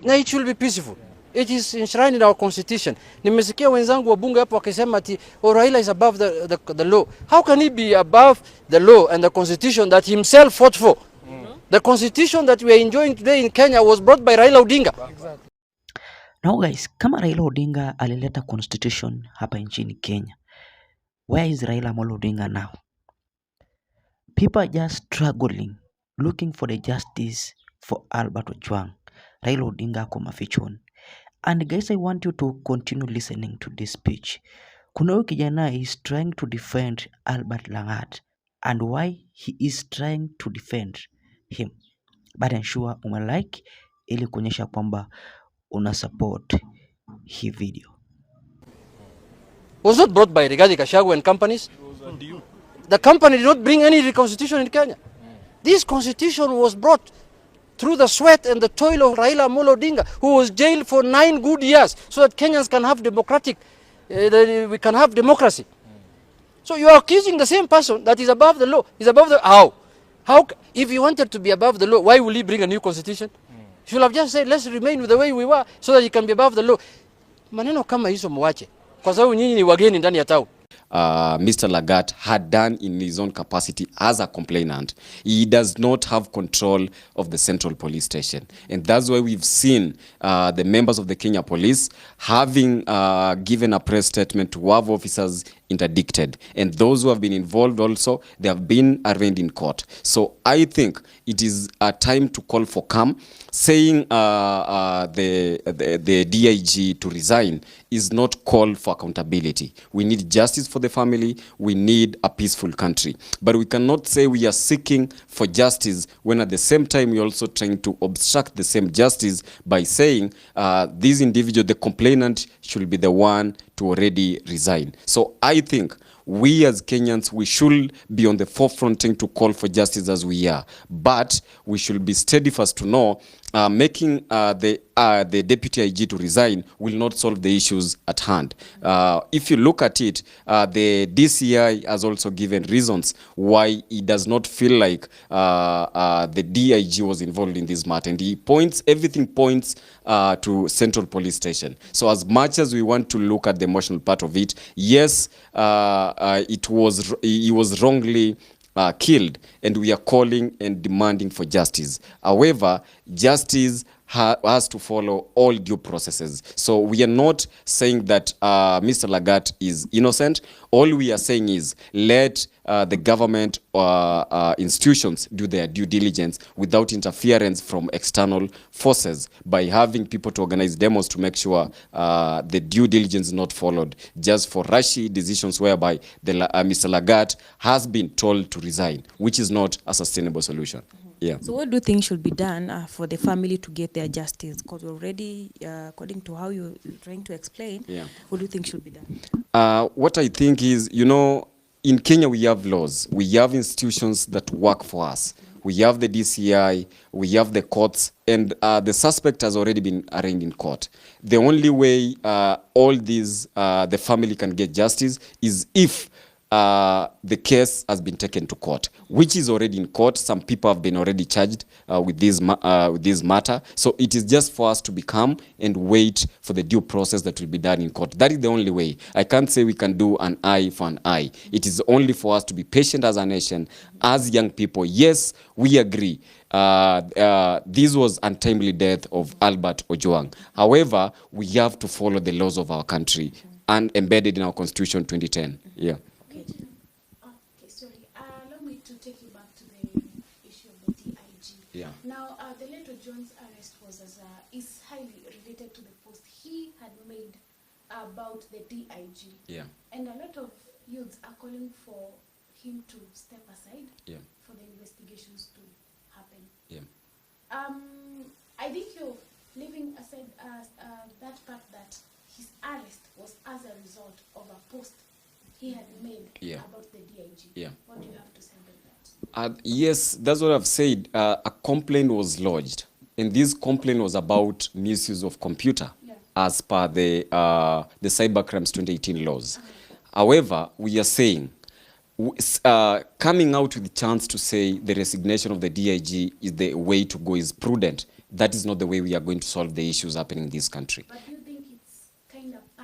na it will be peaceful. It is enshrined in our constitution. Nimesikia wenzangu wa bunge hapo wakisema ati Raila is above the law. How can he be above the law and the constitution that himself fought for? The constitution that we are enjoying today in Kenya was brought by Raila Odinga. Exactly. Now guys, kama Raila Odinga alileta constitution hapa nchini Kenya, where is Raila Amolo Odinga now? People are just struggling, looking for the justice for Albert Ojwang. Raila Odinga ako mafichoni. And guys, I want you to continue listening to this speech. Kuna huyu kijana is trying to defend Albert Lagat, and why he is trying to defend him. But ensure umelike ili kuonyesha kwamba una support hii video. Was not brought by Rigathi Gachagua and companies. The company did not bring any constitution in Kenya. This constitution was brought through the sweat and the toil of Raila Amolo Odinga, who was jailed for 9 good years, so that Kenyans can have we can have democracy. So you are accusing the same person that is above the law. Is above the how? If he wanted to be above the law, why will he bring a new constitution? He should have just said, let's remain with the way we were, so that he can be above the law. Maneno kama hizo mwache, kwa sababu nyinyi ni wageni ndani ya town. Mr. Lagat had done in his own capacity as a complainant. He does not have control of the central police station. And that's why we've seen the members of the Kenya police having given a press statement to have officers interdicted. And those who have been involved also, they have been arraigned in court. So I think it is a time to call for calm. Saying the DIG to resign is not call for accountability. We need justice for the family. We need a peaceful country. But we cannot say we are seeking for justice when at the same time we're also trying to obstruct the same justice by saying this individual, the complainant, should be the one to already resign. So I think we as Kenyans, we should be on the forefront to call for justice as we are. But we should be steadfast to know making the deputy IG to resign will not solve the issues at hand. If you look at it, the DCI has also given reasons why he does not feel like the DIG was involved in this matter. And everything points to Central Police Station. So as much as we want to look at the emotional part of it, yes, he was wrongly killed, and we are calling and demanding for justice. However, justice has to follow all due processes. So we are not saying that Mr. Lagat is innocent. All we are saying is let the government institutions do their due diligence without interference from external forces, by having people to organize demos to make sure the due diligence is not followed, just for rushy decisions whereby Mr. Lagat has been told to resign, which is not a sustainable solution. Yeah. So what do you think should be done for the family to get their justice? Because already, according to how you're trying to explain, what do you think should be done? What I think is, in Kenya we have laws, we have institutions that work for us. We have the DCI, we have the courts, and the suspect has already been arraigned in court. The only way all these, the family can get justice is if the case has been taken to court, which is already in court. Some people have been already charged with this matter. So it is just for us to be calm and wait for the due process that will be done in court. That is the only way. I can't say we can do an eye for an eye. It is only for us to be patient as a nation, as young people. Yes, we agree. This was untimely death of Albert Ojwang. However, we have to follow the laws of our country and embedded in our constitution 2010. Yeah. Yeah. Now, the late John's arrest is highly related to the post he had made about the DIG. Yeah. And a lot of youths are calling for him to step aside for the investigations to happen. Yeah. I think you're leaving aside that part that his arrest was as a result of a post he had made about the DIG. Yeah. What do you have to say about that? Yes, that's what I've said. A complaint was lodged, and this complaint was about misuse of computer as per the Cybercrimes 2018 laws. However, we are saying, coming out with the chance to say the resignation of the DIG is the way to go is prudent, that is not the way we are going to solve the issues happening in this country. But you think it's kind of